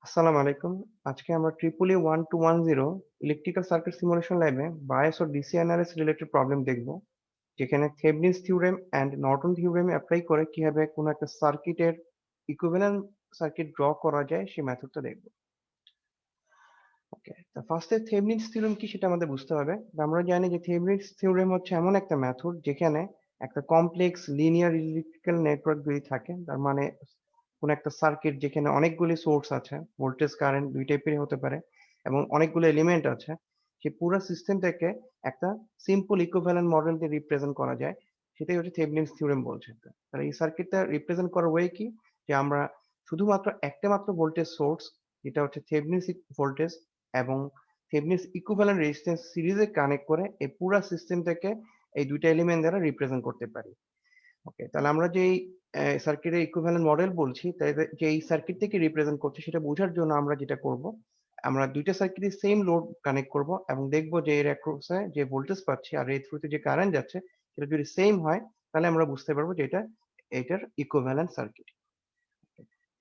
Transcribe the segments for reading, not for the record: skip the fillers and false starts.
আসসালামু আলাইকুম। আজকে আমরা ট্রিপল 1210 ইলেকট্রিক্যাল সার্কিট সিমুলেশন ল্যাবে বায়াস ও ডিসি অ্যানালাইসিস রিলেটেড প্রবলেম দেখব, যেখানে Thevenin's theorem and Norton theorem apply করে কিভাবে কোনো একটা সার্কিটের ইকুইভ্যালেন্ট সার্কিট ড্র করা যায় সেই মেথডটা দেখব। ওকে, তো ফার্স্টে থেভনিনস থিওরেম কি সেটা আমাদের বুঝতে হবে। আমরা জানি যে থেভনিনস থিওরেম হচ্ছে এমন একটা মেথড যেখানে একটা কমপ্লেক্স লিনিয়ার ইলেকট্রিক্যাল নেটওয়ার্ক যদি থাকে, তার মানে কোন একটা সার্কিট যেখানে অনেকগুলি সোর্স আছে, ভোল্টেজ কারেন্ট দুই টাইপেরই হতে পারে এবং অনেকগুলো এলিমেন্ট আছে, সেই পুরো সিস্টেমটাকে একটা সিম্পল ইকুইভ্যালেন্ট মডেল দিয়ে রিপ্রেজেন্ট করা যায়। সেটাই হচ্ছে থেভনিনস থিওরেম বলছে। তাহলে এই সার্কিটটা রিপ্রেজেন্ট করার ওয়ে কি, যে আমরা শুধুমাত্র একটা মাত্র ভোল্টেজ সোর্স, যেটা হচ্ছে থেভনিনস ভোল্টেজ এবং থেভনিনস ইকুইভ্যালেন্ট রেজিস্ট্যান্স সিরিজে কানেক্ট করে এই পুরো সিস্টেমটাকে এই দুইটা এলিমেন্ট দ্বারা রিপ্রেজেন্ট করতে পারি। ওকে, তাহলে আমরা যেই সার্কিটের ইকুইভ্যালেন্ট মডেল বলছি, তাই যে এই সার্কিট থেকে রিপ্রেজেন্ট করছে সেটা বোঝার জন্য আমরা যেটা করব, আমরা দুইটা সার্কিটের সেম লোড কানেক্ট করব এবং দেখব যে এর অ্যাক্রসে যে ভোল্টেজ পাচ্ছি আর এর থ্রুতে যে কারেন্ট যাচ্ছে সেটা যদি সেম হয়, তাহলে আমরা বুঝতে পারবো যে এটার ইকুইভ্যালেন্ট সার্কিট।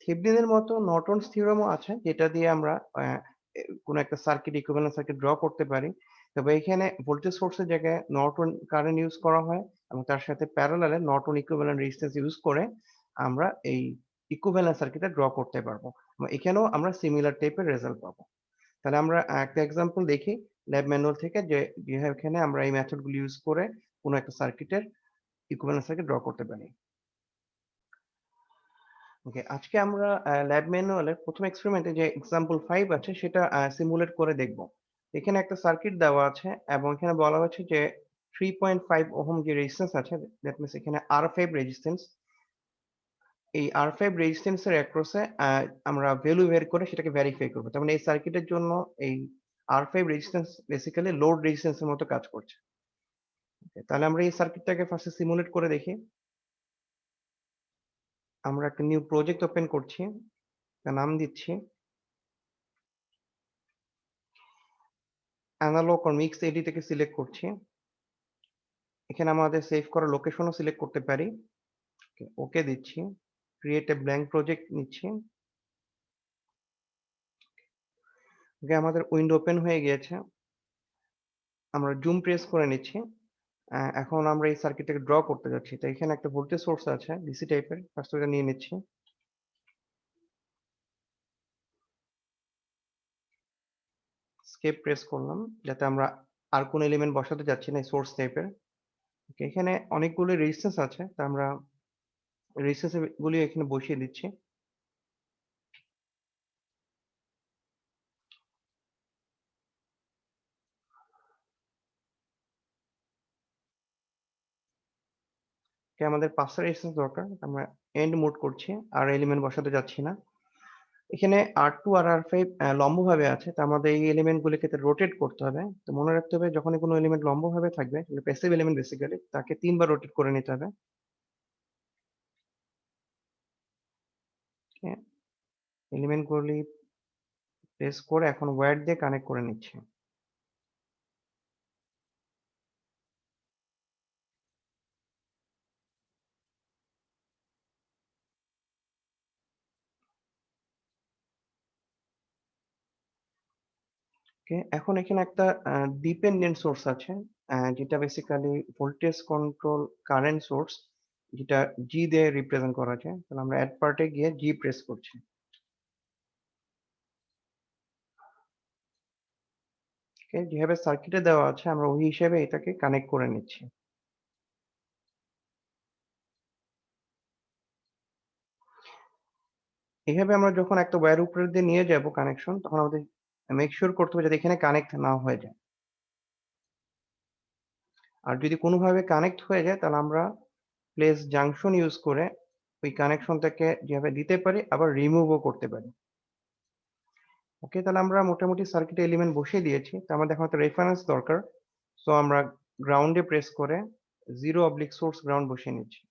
থেভনিনের মতো নর্টনস থিওরেমও আছে, যেটা দিয়ে আমরা কোনো একটা সার্কিট ইকুইভ্যালেন্ট সার্কিট ড্র করতে পারি। তবে এখানে ভোল্টেজ সোর্সের জায়গায় নর্টন কারেন্ট ইউজ করা হয় এবং তার সাথে প্যারালালে নর্টন ইকুইভ্যালেন্ট রেজিস্ট্যান্স ইউজ করে আমরা এই ইকুইভ্যালেন্ট সার্কিটটা ড্র করতে পারবো এবং এখানেও আমরা সিমিলার টাইপের রেজাল্ট পাবো। তাহলে আমরা একটা এক্সাম্পল দেখি ল্যাব ম্যানুয়াল থেকে, যে এখানে আমরা এই মেথডগুলো ইউজ করে কোনো একটা সার্কিটের ইকুইভ্যালেন্ট সার্কিট ড্র করতে পারি। ওকে, আজকে আমরা ল্যাব ম্যানুয়ালের প্রথম এক্সপেরিমেন্টে যে এক্সাম্পল 5 আছে সেটা সিমুলেট করে দেখব। এখানে একটা সার্কিট দেওয়া আছে এবং এখানে বলা হয়েছে যে 3.5 ওহম যে রেজিস্ট্যান্স আছে, দ্যাট মিনস এখানে R5 রেজিস্ট্যান্স, এই R5 রেজিস্ট্যান্সের অ্যাক্রসে আমরা ভ্যালু বের করে সেটাকে ভেরিফাই করব। তার মানে এই সার্কিটের জন্য এই R5 রেজিস্ট্যান্স বেসিক্যালি লোড রেজিস্ট্যান্সের মতো কাজ করছে। Okay, তাহলে আমরা এই সার্কিটটাকে ফার্স্টে সিমুলেট করে দেখি। আমরা একটা নিউ প্রজেক্ট ওপেন করছি, তার নাম দিচ্ছি অ্যানালগ or মিক্স এডি থেকে সিলেক্ট করছি। এখানে আমাদের সেভ করা লোকেশনও সিলেক্ট করতে পারি। ওকে দিচ্ছি, ক্রিয়েট এ ব্ল্যাঙ্ক প্রজেক্ট নিচ্ছি। ওকে, আমাদের উইন্ডো ওপেন হয়ে গিয়েছে। আমরা জুম প্রেস করে নিচ্ছি। এখন আমরা এই সার্কিটটাকে ড্র করতে যাচ্ছি। তো এখানে একটা ভোল্টেজ সোর্স আছে ডিসি টাইপের, ফার্স্ট ওটা নিয়ে নিচ্ছি। স্কেপ প্রেস করলাম যাতে আমরা আর কোন এলিমেন্ট বসাতে যাচ্ছি না, সোর্স টাইপের। এখানে অনেকগুলো রেজিস্ট্যান্স আছে, তা আমরা রেজিস্ট্যান্স গুলি এখানে বসিয়ে দিচ্ছি। আমাদের 5টা রেজিস্ট্যান্স দরকার, আমরা এন্ড মোড করছি আর এলিমেন্ট বসাতে যাচ্ছি না। এখানে R2 আর R5 লম্বভাবে আছে, তো আমাদের এই এলিমেন্ট গুলিকে রোটেট করতে হবে। তো মনে রাখতে হবে যখনই কোনো এলিমেন্ট লম্বভাবে থাকবে, প্যাসিভ এলিমেন্ট বেসিক্যালি, তাকে 3 বার রোটেট করে নিতে হবে। এলিমেন্ট গুলি প্রেস করে এখন ওয়্যার দিয়ে কানেক্ট করে নিচ্ছি। ওকে, এখন এখানে একটা ডিপেন্ডেন্ট সোর্স আছে, যেটা basically voltage control current source, যেটা জি দিয়ে রিপ্রেজেন্ট করা যায়। তাহলে আমরা অ্যাড পার্টে গিয়ে জি প্রেস করছি। ওকে, যেভাবে সার্কিটে দেওয়া আছে আমরা ওই হিসেবে এটাকে কানেক্ট করে নিচ্ছি। এভাবে আমরা যখন একটা ওয়্যার উপর দিয়ে নিয়ে যাব কানেকশন, তখন আমাদের মেক শিওর করতে হবে যাতে এখানে কানেক্ট না হয়ে যায়। আর যদি কোনোভাবে কানেক্ট হয়ে যায়, তাহলে আমরা প্লেস জাংশন ইউজ করে ওই কানেকশনটাকে যেভাবে দিতে পারি আবার রিমুভও করতে পারি। ওকে, তাহলে আমরা মোটামুটি সার্কিটে এলিমেন্ট বসিয়ে দিয়েছি। তো আমাদের এখন একটা রেফারেন্স দরকার। সো আমরা গ্রাউন্ডে প্রেস করে 0/সোর্স গ্রাউন্ড বসিয়ে নিচ্ছি।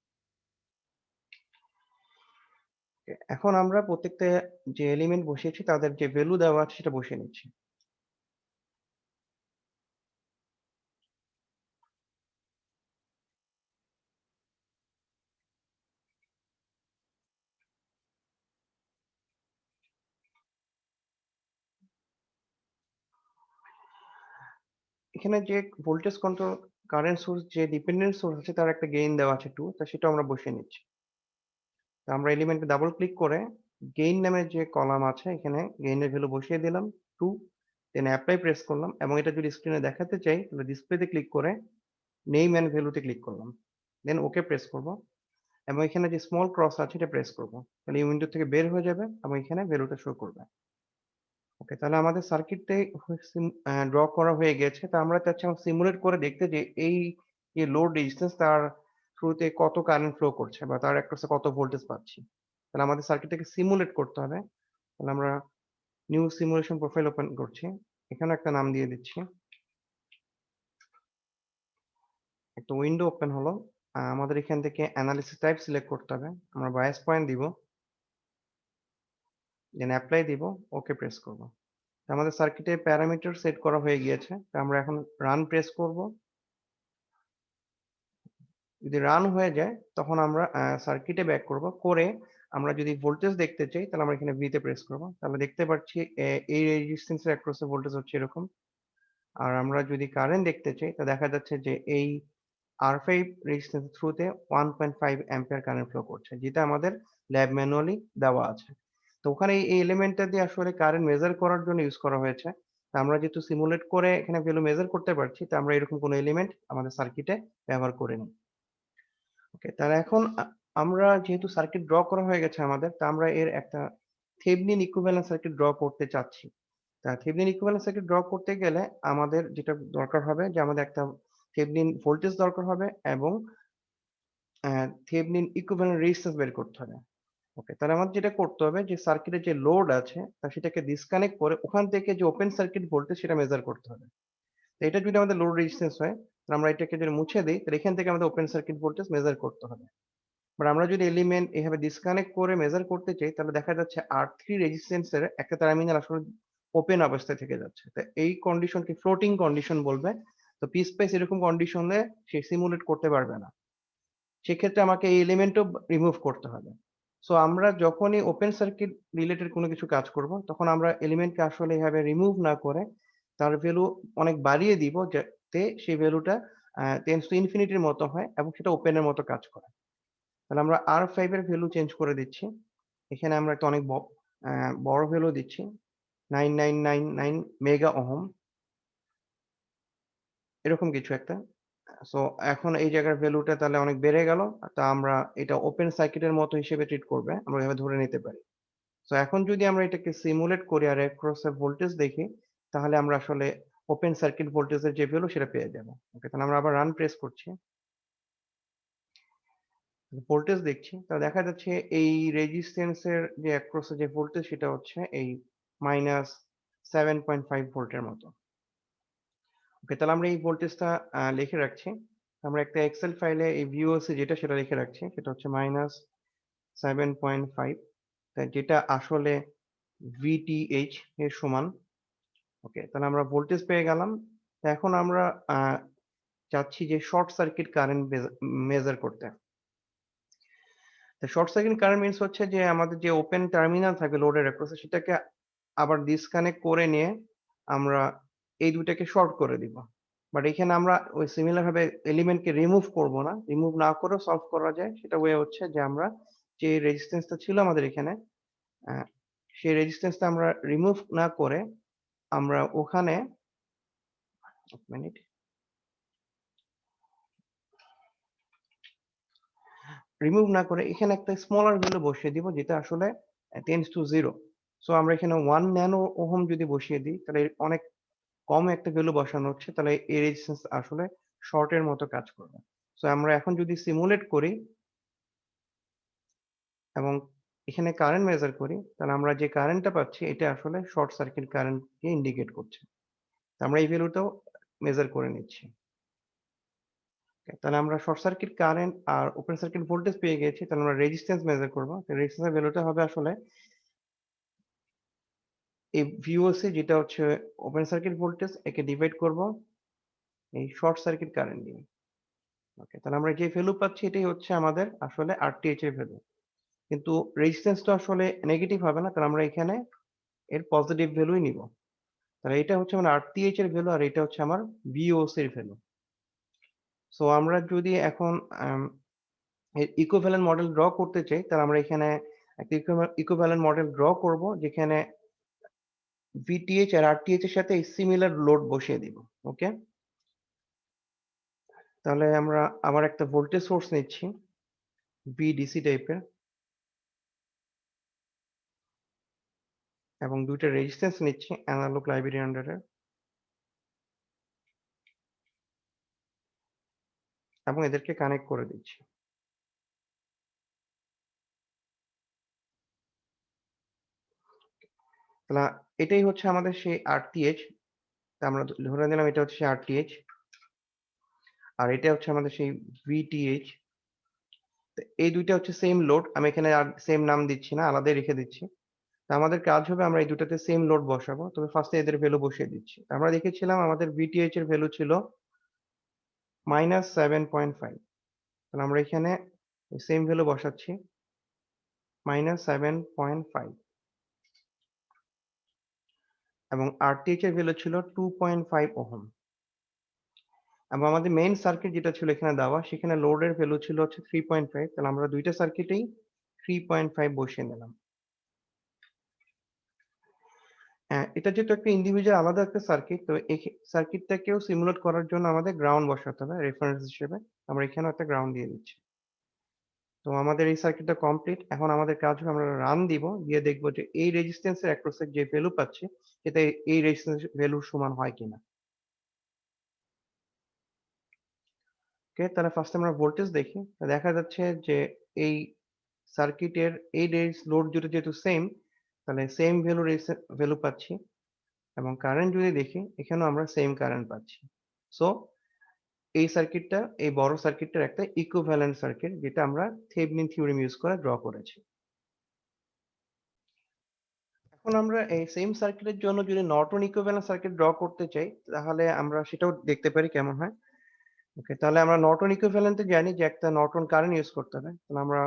এখন আমরা প্রত্যেকটা যে এলিমেন্ট বসিয়েছি তাদের যে ভ্যালু দেওয়া আছে সেটা বসিয়ে নিচ্ছি। এখানে যে ভোল্টেজ কন্ট্রোল কারেন্ট সোর্স যে ডিপেন্ডেন্ট সোর্স আছে তার একটা গেইন দেওয়া আছে 2, তা সেটা আমরা বসিয়ে নিচ্ছি। তো আমরা এলিমেন্টে ডাবল ক্লিক করে গেইন নামের যে কলাম আছে এখানে গেইনের ভ্যালু বসিয়ে দিলাম 2, দেন অ্যাপ্লাই প্রেস করলাম এবং এটা যদি স্ক্রিনে দেখাতে চাই তাহলে ডিসপ্লেতে ক্লিক করে নেম এন্ড ভ্যালুতে ক্লিক করলাম, দেন ওকে প্রেস করব এবং এখানে যে স্মল ক্রস আছে এটা প্রেস করব, তাহলে এই উইন্ডো থেকে বের হয়ে যাবে এবং এখানে ভ্যালুটা শো করবে। ওকে, তাহলে আমাদের সার্কিটটাই ড্র করা হয়ে গেছে। তা আমরা চাচ্ছি সিমুলেট করে দেখতে যে এই যে লোড রেজিস্ট্যান্স তার থ্রুতে কত কারেন্ট ফ্লো করছে বা তার অ্যাক্রসে কত ভোল্টেজ পাচ্ছি। তাহলে আমাদের সার্কিটটাকে সিমুলেট করতে হবে। তাহলে আমরা নিউ সিমুলেশন প্রোফাইল ওপেন করছি, এখানে একটা নাম দিয়ে দিচ্ছি, একটা উইন্ডো ওপেন হলো। আমাদের এখান থেকে অ্যানালিসিস টাইপ সিলেক্ট করতে হবে, আমরা বায়াস পয়েন্ট দিব, দেন অ্যাপ্লাই দিব, ওকে প্রেস করব। আমাদের সার্কিটে প্যারামিটার সেট করা হয়ে গিয়েছে, তো আমরা এখন রান প্রেস করব। যদি রান হয়ে যায় তখন আমরা সার্কিটে ব্যাক করব, করে আমরা যদি ভোল্টেজ দেখতে চাই তাহলে আমরা এখানে ভি তে প্রেস করব, তাহলে দেখতে পাচ্ছি এই রেজিস্ট্যান্সের অ্যাক্রসে ভোল্টেজ হচ্ছে এরকম। আর আমরা যদি কারেন্ট দেখতে চাই তা দেখা যাচ্ছে যে এই R5 রেজিস্ট্যান্স থ্রুতে 1.5 অ্যাম্পিয়ার কারেন্ট ফ্লো করছে, যেটা আমাদের ল্যাব ম্যানুয়ালি দেওয়া আছে। তো ওখানে এই এলিমেন্টটা দিয়ে আসলে কারেন্ট মেজার করার জন্য ইউজ করা হয়েছে। তা আমরা যেহেতু সিমুলেট করে এখানে ভ্যালু মেজার করতে পারছি, তা আমরা এরকম কোনো এলিমেন্ট আমাদের সার্কিটে ব্যবহার করিনি। ওকে, তাহলে এখন আমরা যেহেতু সার্কিট ড্র করা হয়ে গেছে আমাদের, তা আমরা এর একটা থেভনিন ইকুইভ্যালেন্ট সার্কিট ড্র করতে চাচ্ছি। তা থেভনিন ইকুইভ্যালেন্ট সার্কিট ড্র করতে গেলে আমাদের যেটা দরকার হবে যে আমাদের একটা থেভনিন ভোল্টেজ দরকার হবে এবং থেভনিন ইকুইভ্যালেন্ট রেজিস্ট্যান্স বের করতে হবে। ওকে, তাহলে আমাদের যেটা করতে হবে যে সার্কিটের যে লোড আছে তা সেটাকে ডিসকানেক্ট করে ওখান থেকে যে ওপেন সার্কিট ভোল্টেজ সেটা মেজার করতে হবে। তো এটা যদি আমাদের লোড রেজিস্ট্যান্স হয় তাহলে আমরা এটাকে যদি মুছে দিই তাহলে এখান থেকে আমাদের ওপেন সার্কিট ভোল্টেজ মেজার করতে হবে। বাট আমরা যদি এলিমেন্ট এভাবে ডিসকানেক্ট করে মেজার করতে চাই তাহলে দেখা যাচ্ছে R3 রেজিস্ট্যান্স এর একটা টার্মিনাল আসলে ওপেন অবস্থায় থেকে যাচ্ছে। তো এই কন্ডিশনকে ফ্লোটিং কন্ডিশন বলবে। তো পিসপাইস এরকম কন্ডিশনে সে সিমুলেট করতে পারবে না। সেক্ষেত্রে আমাকে এই এলিমেন্টও রিমুভ করতে হবে। সো আমরা যখনই ওপেন সার্কিট রিলেটেড কোনো কিছু কাজ করব তখন আমরা এলিমেন্টকে আসলে এভাবে রিমুভ না করে তার ভ্যালু অনেক বাড়িয়ে দিব যাতে সেই ভ্যালুটা টেন্ডস টু ইনফিনিটির মতো হয় এবং সেটা ওপেনের মতো কাজ করে। তাহলে আমরা R5 এর ভ্যালু চেঞ্জ করে দিচ্ছি। এখানে আমরা একটা অনেক বড় ভ্যালু দিচ্ছি, 9999 মেগা ওহম, এরকম কিছু একটা। সো এখন এই জায়গার ভ্যালুটা তাহলে অনেক বেড়ে গেল। তা আমরা এটা ওপেন সার্কিটের মতো হিসেবে ট্রিট করবে, আমরা এভাবে ধরে নিতে পারি। সো এখন যদি আমরা এটাকে সিমুলেট করি আর অ্যাক্রস এ ভোল্টেজ দেখি তাহলে আমরা আসলে ওপেন সার্কিট ভোল্টেজের যে ভ্যালু সেটা পেয়ে যাবো। ওকে, তাহলে আমরা আবার রান প্রেস করছি, ভোল্টেজ দেখছি, তা দেখা যাচ্ছে এই রেজিস্ট্যান্সের যে অ্যাক্রস যে ভোল্টেজ সেটা হচ্ছে এই -7.5 ভোল্টের মতো। ওকে, তাহলে আমরা এই ভোল্টেজটা লিখে রাখছি। আমরা একটা এক্সেল ফাইলে এই ভিওসি যেটা সেটা লিখে রাখছি, সেটা হচ্ছে -7.5, যেটা আসলে ভিটিএইচ এর সমান। ওকে, তাহলে আমরা ভোল্টেজ পেয়ে গেলাম। তো এখন আমরা চাচ্ছি যে শর্ট সার্কিট কারেন্ট মেজার করতে। তো শর্ট সার্কিট কারেন্ট মিন্স হচ্ছে যে আমাদের যে ওপেন টার্মিনাল থাকবে লোডের অ্যাক্রসে সেটাকে আবার ডিসকানেক্ট করে নিয়ে আমরা এই দুটাকে শর্ট করে দিব। বাট এখানে আমরা ওই সিমিলার ভাবে এলিমেন্টকে রিমুভ করব না, রিমুভ না করেও সলভ করা যায়। সেটা ওয়ে হচ্ছে যে আমরা যে রেজিস্ট্যান্সটা ছিল আমাদের এখানে আহ, সেই রেজিস্ট্যান্সটা আমরা রিমুভ না করে আমরা ওখানে এক মিনিট রিমুভ না করে এখানে একটা স্মলার ভ্যালু বসিয়ে দিব যেটা আসলে টেন্ডস টু জিরো। সো আমরা এখানে 1 ন্যানো ওহম যদি বসিয়ে দিই তাহলে অনেক কম একটা ভ্যালু বসানো হচ্ছে, তাহলে এই রেজিস্ট্যান্স আসলে শর্টের মতো কাজ করবে। সো আমরা এখন যদি সিমুলেট করি এবং এখানে কারেন্ট মেজার করি তাহলে আমরা যে কারেন্টটা পাচ্ছি এটা আসলে শর্ট সার্কিট কারেন্টকে ইন্ডিকেট করছে। তো আমরা এই ভ্যালুটাও মেজার করে নিচ্ছি। তাহলে আমরা শর্ট সার্কিট কারেন্ট আর ওপেন সার্কিট ভোল্টেজ পেয়ে গেছি, তাহলে আমরা রেজিস্ট্যান্স মেজার করবো। রেজিস্ট্যান্সের ভ্যালুটা হবে আসলে এই ভিওসি যেটা হচ্ছে ওপেন সার্কিট ভোল্টেজ, একে ডিভাইড করব এই শর্ট সার্কিট কারেন্ট দিয়ে। ওকে, তাহলে আমরা যে ভ্যালু পাচ্ছি এটাই হচ্ছে আমাদের আসলে আরটিএইচ এর ভ্যালু। কিন্তু রেজিস্ট্যান্স তো আসলে নেগেটিভ হবে না, তাহলে আমরা এখানে এর পজিটিভ ভ্যালুই নিব। তাহলে এটা হচ্ছে আমার RTH এর ভ্যালু আর এটা হচ্ছে আমার VOC এর ভ্যালু। সো আমরা যদি এখন ইকুইভ্যালেন্ট মডেল ড্র করতে চাই, তাহলে আমরা এখানে একটা ইকুইভ্যালেন্ট মডেল ড্র করব, যেখানে VTH আর RTH এর সাথে সিমিলার লোড বসিয়ে দিব। ওকে, তাহলে আমরা আবার একটা ভোল্টেজ সোর্স নিচ্ছি VDC টাইপের, এবং দুইটা রেজিস্ট্যান্স নিচ্ছি অ্যানালগ লাইব্রেরি আন্ডারে, এবং এদেরকে কানেক্ট করে দিচ্ছি। তাহলে এটাই হচ্ছে আমাদের সেই RTH। আমরা ধরে নিলাম এটা হচ্ছে RTH, আর এটা হচ্ছে আমাদের সেই VTH। এই দুইটা হচ্ছে সেম লোড, আমি এখানে আর সেম নাম দিচ্ছি না, আলাদাই রেখে দিচ্ছি। তা আমাদের কাজ হবে আমরা এই দুটাতে সেম লোড বসাবো, তবে ফার্স্টে এদের ভ্যালু বসিয়ে দিচ্ছি। আমরা দেখেছিলাম আমাদের VTH এর ভ্যালু ছিল -7.5, তাহলে আমরা এখানে সেম ভ্যালু বসাচ্ছি -7.5, এবং RTH এর ভ্যালু ছিল 2.5 ওহম, এবং আমাদের মেইন সার্কিট যেটা ছিল এখানে দেওয়া, সেখানে লোডের ভ্যালু ছিল হচ্ছে 3.5, তাহলে আমরা দুইটা সার্কিটেই 3.5 বসিয়ে নিলাম। হ্যাঁ, এটা যেহেতু একটা ইন্ডিভিজুয়াল আলাদা একটা সার্কিট, তো এই সার্কিটটাকেও সিমুলেট করার জন্য আমাদের গ্রাউন্ড বসাতে হবে রেফারেন্স হিসেবে। আমরা এখানেও একটা গ্রাউন্ড দিয়ে দিচ্ছি। তো আমাদের এই সার্কিটটা কমপ্লিট। এখন আমাদের কাজ হবে আমরা রান দিব, দিয়ে দেখবো যে এই রেজিস্ট্যান্সের অ্যাক্রসে যে ভ্যালু পাচ্ছি সেটা এই রেজিস্ট্যান্স ভ্যালুর সমান হয় কিনা। ওকে, তাহলে ফার্স্ট আমরা ভোল্টেজ দেখি। দেখা যাচ্ছে যে এই সার্কিটের এই লোড দুটো যেহেতু সেম, তাহলে সেম ভ্যালু পাচ্ছি, এবং কারেন্ট যদি দেখি এখানেও আমরা সেম কারেন্ট পাচ্ছি। সো এই সার্কিটটা, এই বড় সার্কিটটার একটা ইকুইভ্যালেন্ট সার্কিট, যেটা আমরা থেভনিন থিওরেম ইউজ করে ড্র করেছি। এখন আমরা এই সেম সার্কিটের জন্য যদি নর্টন ইকুইভ্যালেন্ট সার্কিট ড্র করতে চাই, তাহলে আমরা সেটাও দেখতে পারি কেমন হয়। ওকে, তাহলে আমরা নর্টন ইকুইভ্যালেন্টে জানি যে একটা নর্টন কারেন্ট ইউজ করতে হবে। তাহলে আমরা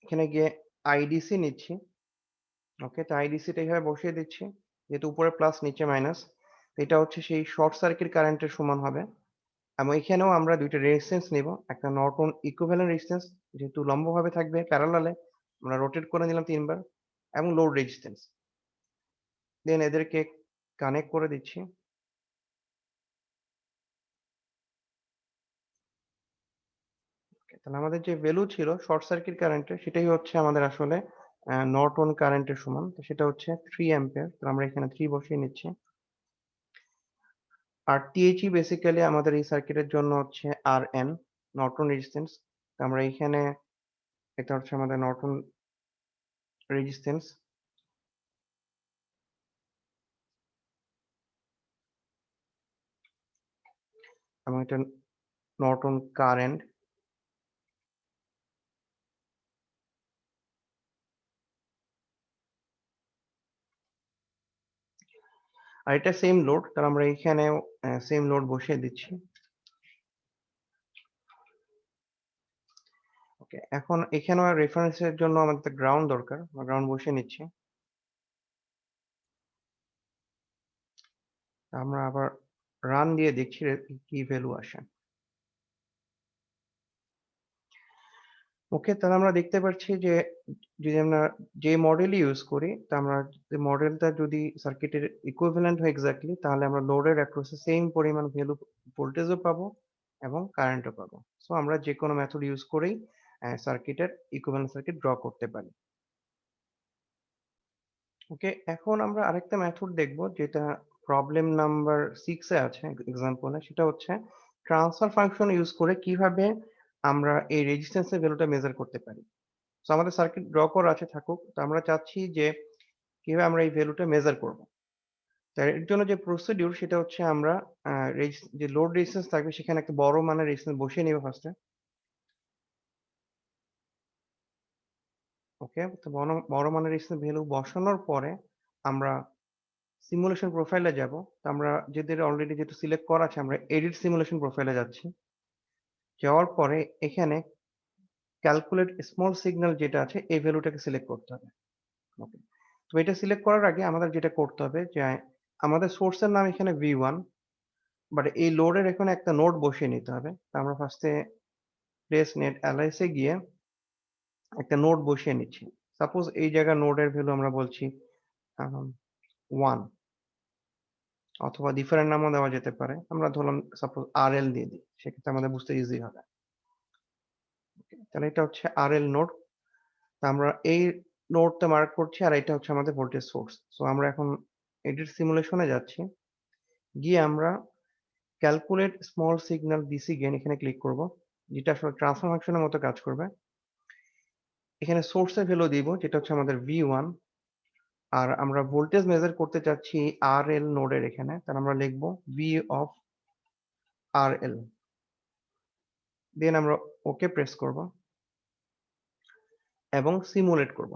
এখানে গিয়ে আইডিসি নিচ্ছি। ওকে, তো আইডিসিটা এইভাবে বসিয়ে দিচ্ছি, যেহেতু উপরে প্লাস নিচে মাইনাস, এটা হচ্ছে সেই শর্ট সার্কিট কারেন্টের সমান হবে। এবং এখানেও আমরা দুইটা রেজিস্ট্যান্স নিব, একটা নর্টন ইকুইভ্যালেন্ট রেজিস্ট্যান্স, যেহেতু লম্বভাবে থাকবে প্যারালালে, আমরা রোটেট করে নিলাম 3 বার, এবং লোড রেজিস্ট্যান্স, দেন এদেরকে কানেক্ট করে দিচ্ছি। তাহলে আমাদের যে ভ্যালু ছিল শর্ট সার্কিট কারেন্টের, সেটাই হচ্ছে আমাদের আসলে নর্টন কারেন্টের সমান। তো সেটা হচ্ছে 3 অ্যাম্পিয়ার। তো আমরা এখানে 3 বসিয়ে নিচ্ছি। আর টিএইচই বেসিক্যালি আমাদের এই সার্কিটের জন্য হচ্ছে RN, নর্টন রেজিস্ট্যান্স। তো আমরা এখানে, এটা হচ্ছে আমাদের নর্টন রেজিস্ট্যান্স, এবং এটা নর্টন কারেন্ট। আর এটা সেম লোড, তাহলে আমরা এখানেও সেম লোড বসিয়ে দিচ্ছি। ওকে, এখন এখানেও রেফারেন্সের জন্য আমাদের গ্রাউন্ড দরকার, গ্রাউন্ড বসিয়ে নিচ্ছি। আমরা আবার রান দিয়ে দেখছি কি ভ্যালু আসে। ওকে, তাহলে আমরা দেখতে পাচ্ছি যে যদি আমরা যে মডেল ইউজ করি, তা আমরা মডেলটা যদি সার্কিটের ইকুইভ্যালেন্ট হয় এক্স্যাক্টলি, তাহলে আমরা লোডের অ্যাক্রসে সেম পরিমাণ ভ্যালু ভোল্টেজও পাবো এবং কারেন্টও পাবো। সো আমরা যে কোনো মেথড ইউজ করেই সার্কিটের ইকুইভ্যালেন্ট সার্কিট ড্র করতে পারি। ওকে, এখন আমরা আরেকটা মেথড দেখব, যেটা প্রবলেম নাম্বার 6 এ আছে এক্সাম্পলে। সেটা হচ্ছে ট্রান্সফার ফাংশন ইউজ করে কিভাবে আমরা এই রেজিস্ট্যান্সের ভ্যালুটা মেজার করতে পারি। সো আমাদের সার্কিট ড্র করা আছে থাকুক, তো আমরা চাচ্ছি যে কিভাবে আমরা এই ভ্যালুটা মেজার করব। তো এর জন্য যে প্রসিডিউর, সেটা হচ্ছে আমরা যে লোড রেজিস্ট্যান্স থাকবে সেখানে একটা বড় মানের রেজিস্ট্যান্স বসিয়ে নিব ফার্স্টে। ওকে, তো বড় মানের রেজিস্ট্যান্স ভ্যালু বসানোর পরে আমরা সিমুলেশন প্রোফাইলে যাব। তো আমরা যেদের অলরেডি যেহেতু সিলেক্ট করা আছে, আমরা এডিট সিমুলেশন প্রোফাইলে যাচ্ছি। যাওয়ার পরে এখানে ক্যালকুলেট স্মল সিগন্যাল যেটা আছে, এই ভ্যালুটাকে সিলেক্ট করতে হবে। ওকে, তো এটা সিলেক্ট করার আগে আমাদের যেটা করতে হবে যে আমাদের সোর্সের নাম এখানে V1, বাট এই লোডের এখানে একটা নোড বসিয়ে নিতে হবে। তো আমরা ফার্স্টে প্লেস নেট অ্যালাইসে গিয়ে একটা নোড বসিয়ে নিচ্ছি। সাপোজ এই জায়গায় নোডের ভ্যালু আমরা বলছি 1, অথবা ডিফারেন্ট নামও দেওয়া যেতে পারে। আমরা ধরলাম সাপোজ RL দিয়ে দিই, সেক্ষেত্রে আমাদের বুঝতে ইজি হবে। তাহলে এটা হচ্ছে RL নোড। তা আমরা এই নোডটা মার্ক করছি, আর এটা হচ্ছে আমাদের ভোল্টেজ সোর্স। সো আমরা এখন এডিট সিমুলেশনে যাচ্ছি, গিয়ে আমরা calculate small signal DC gain এখানে ক্লিক করব, যেটা আসলে ট্রান্সফার ফাংশনের মতো কাজ করবে। এখানে সোর্সের ভ্যালু দিব, যেটা হচ্ছে আমাদের V1, আর আমরা ভোল্টেজ মেজার করতে চাচ্ছি RL নোডের এখানে, তাহলে আমরা লিখব V অফ RL, দেন আমরা ওকে প্রেস করব এবং সিমুলেট করব।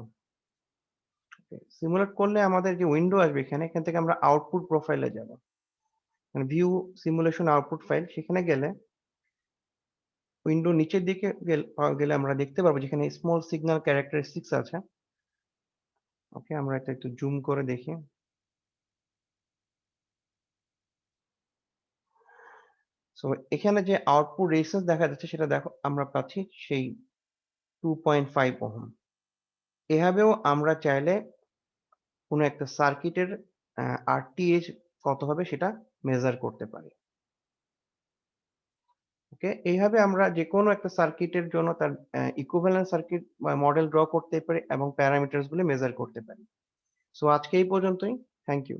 সিমুলেট করলে আমাদের যে উইন্ডো আসবে এখানে, এখান থেকে আমরা আউটপুট প্রোফাইলে যাব, মানে ভিউ সিমুলেশন আউটপুট ফাইল, সেখানে গেলে উইন্ডো নিচের দিকে গেলে আমরা দেখতে পারবো যেখানে স্মল সিগন্যাল ক্যারেক্টারিস্টিক্স আছে। ওকে, আমরা এটা একটু জুম করে দেখি। সো এখানে যে আউটপুট রেজিস্ট্যান্স দেখা যাচ্ছে সেটা দেখো আমরা পাচ্ছি সেই 2.5 ওহম। এভাবেও আমরা চাইলে কোনো একটা সার্কিটের RTH কত হবে সেটা মেজার করতে পারি। ওকে, এইভাবে আমরা যে কোনো একটা সার্কিটের জন্য তার ইকুইভ্যালেন্ট সার্কিট মডেল ড্র করতে পারি এবং প্যারামিটারস গুলো মেজার করতে পারি। সো আজকে এই পর্যন্তই। Thank you.